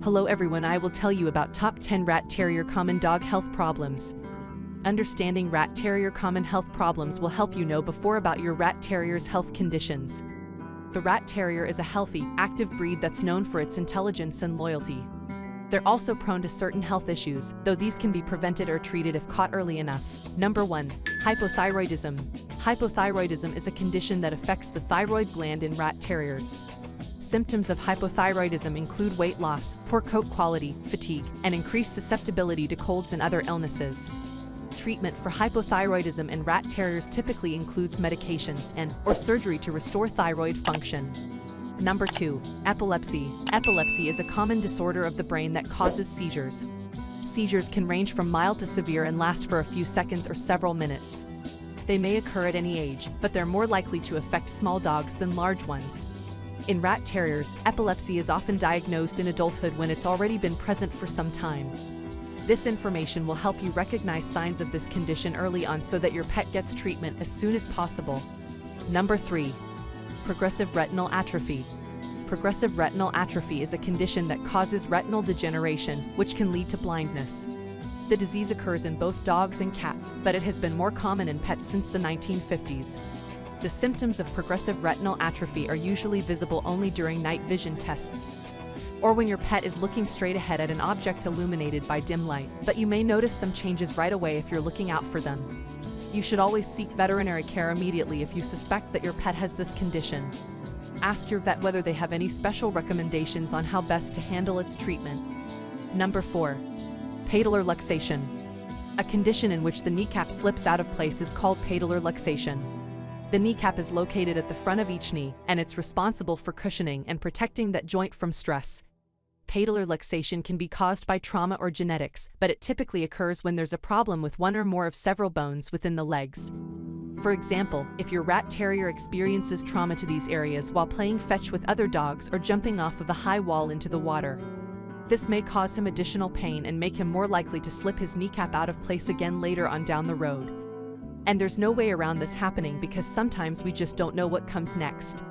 Hello everyone, I will tell you about top 10 rat terrier common dog health problems. Understanding rat terrier common health problems will help you know before about your rat terrier's health conditions. The rat terrier is a healthy, active breed that's known for its intelligence and loyalty. They're also prone to certain health issues, though these can be prevented or treated if caught early enough. Number 1. Hypothyroidism. Hypothyroidism is a condition that affects the thyroid gland in rat terriers. Symptoms of hypothyroidism include weight loss, poor coat quality, fatigue, and increased susceptibility to colds and other illnesses. Treatment for hypothyroidism in rat terriers typically includes medications and/or surgery to restore thyroid function. Number 2. Epilepsy. Epilepsy is a common disorder of the brain that causes seizures. Seizures can range from mild to severe and last for a few seconds or several minutes. They may occur at any age, but they're more likely to affect small dogs than large ones. In rat terriers, epilepsy is often diagnosed in adulthood when it's already been present for some time. This information will help you recognize signs of this condition early on so that your pet gets treatment as soon as possible. Number 3. Progressive retinal atrophy. Progressive retinal atrophy is a condition that causes retinal degeneration, which can lead to blindness. The disease occurs in both dogs and cats, but it has been more common in pets since the 1950s. The symptoms of progressive retinal atrophy are usually visible only during night vision tests, or when your pet is looking straight ahead at an object illuminated by dim light, but you may notice some changes right away if you're looking out for them. You should always seek veterinary care immediately if you suspect that your pet has this condition. Ask your vet whether they have any special recommendations on how best to handle its treatment. Number 4. Patellar luxation. A condition in which the kneecap slips out of place is called patellar luxation. The kneecap is located at the front of each knee, and it's responsible for cushioning and protecting that joint from stress. Patellar luxation can be caused by trauma or genetics, but it typically occurs when there's a problem with one or more of several bones within the legs. For example, if your rat terrier experiences trauma to these areas while playing fetch with other dogs or jumping off of a high wall into the water, this may cause him additional pain and make him more likely to slip his kneecap out of place again later on down the road. And there's no way around this happening because sometimes we just don't know what comes next.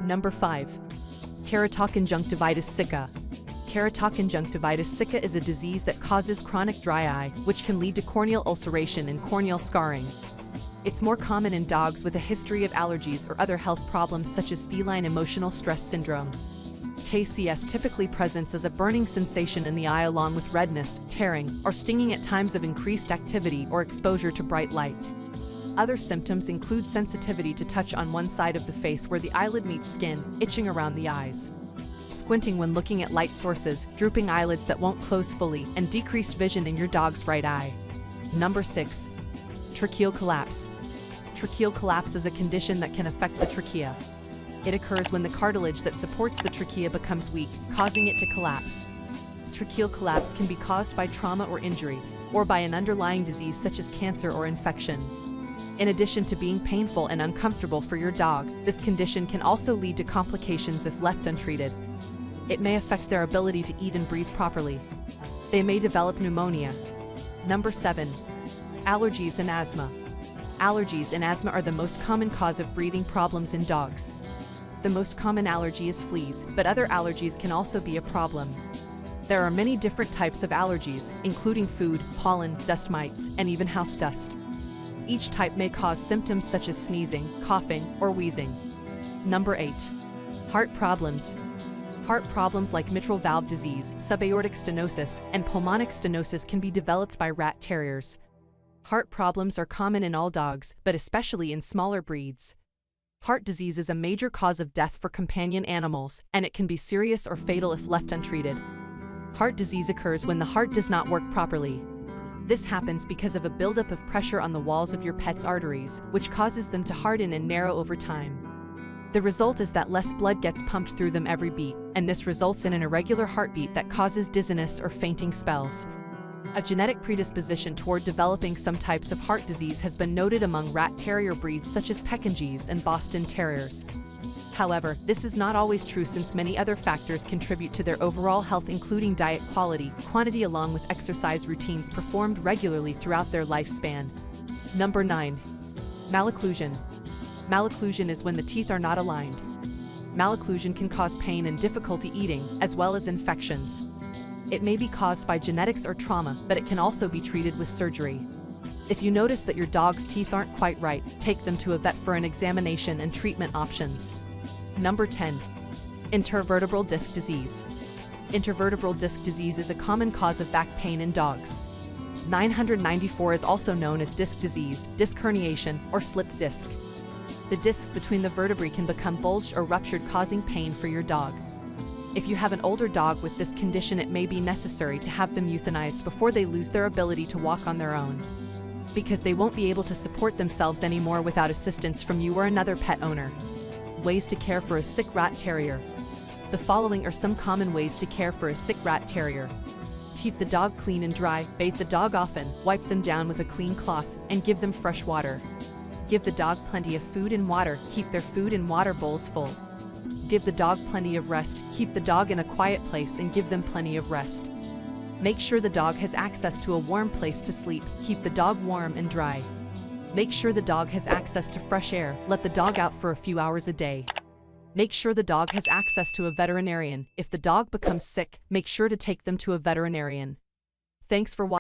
Number 5. Keratoconjunctivitis sicca. Keratoconjunctivitis sicca is a disease that causes chronic dry eye, which can lead to corneal ulceration and corneal scarring. It's more common in dogs with a history of allergies or other health problems such as feline emotional stress syndrome. KCS typically presents as a burning sensation in the eye along with redness, tearing, or stinging at times of increased activity or exposure to bright light. Other symptoms include sensitivity to touch on one side of the face where the eyelid meets skin, itching around the eyes, squinting when looking at light sources, drooping eyelids that won't close fully, and decreased vision in your dog's right eye. Number 6. Tracheal collapse. Tracheal collapse is a condition that can affect the trachea. It occurs when the cartilage that supports the trachea becomes weak, causing it to collapse. Tracheal collapse can be caused by trauma or injury, or by an underlying disease such as cancer or infection. In addition to being painful and uncomfortable for your dog, this condition can also lead to complications if left untreated. It may affect their ability to eat and breathe properly. They may develop pneumonia. Number 7. Allergies and asthma. Allergies and asthma are the most common cause of breathing problems in dogs. The most common allergy is fleas, but other allergies can also be a problem. There are many different types of allergies, including food, pollen, dust mites, and even house dust. Each type may cause symptoms such as sneezing, coughing, or wheezing. Number 8. Heart problems. Heart problems like mitral valve disease, subaortic stenosis, and pulmonic stenosis can be developed by rat terriers. Heart problems are common in all dogs, but especially in smaller breeds. Heart disease is a major cause of death for companion animals, and it can be serious or fatal if left untreated. Heart disease occurs when the heart does not work properly. This happens because of a buildup of pressure on the walls of your pet's arteries, which causes them to harden and narrow over time. The result is that less blood gets pumped through them every beat, and this results in an irregular heartbeat that causes dizziness or fainting spells. A genetic predisposition toward developing some types of heart disease has been noted among rat terrier breeds such as Pekingese and Boston Terriers. However, this is not always true since many other factors contribute to their overall health, including diet quality, quantity along with exercise routines performed regularly throughout their lifespan. Number 9. Malocclusion. Malocclusion is when the teeth are not aligned. Malocclusion can cause pain and difficulty eating, as well as infections. It may be caused by genetics or trauma, but it can also be treated with surgery. If you notice that your dog's teeth aren't quite right, take them to a vet for an examination and treatment options. Number 10. Intervertebral disc disease. Intervertebral disc disease is a common cause of back pain in dogs. 994 is also known as disc disease, disc herniation, or slipped disc. The discs between the vertebrae can become bulged or ruptured, causing pain for your dog. If you have an older dog with this condition, it may be necessary to have them euthanized before they lose their ability to walk on their own, because they won't be able to support themselves anymore without assistance from you or another pet owner. Ways to care for a sick rat terrier. The following are some common ways to care for a sick rat terrier. Keep the dog clean and dry, bathe the dog often, wipe them down with a clean cloth, and give them fresh water. Give the dog plenty of food and water, keep their food and water bowls full. Give the dog plenty of rest, keep the dog in a quiet place and give them plenty of rest. Make sure the dog has access to a warm place to sleep, keep the dog warm and dry. Make sure the dog has access to fresh air, let the dog out for a few hours a day. Make sure the dog has access to a veterinarian. If the dog becomes sick, make sure to take them to a veterinarian. Thanks for watching.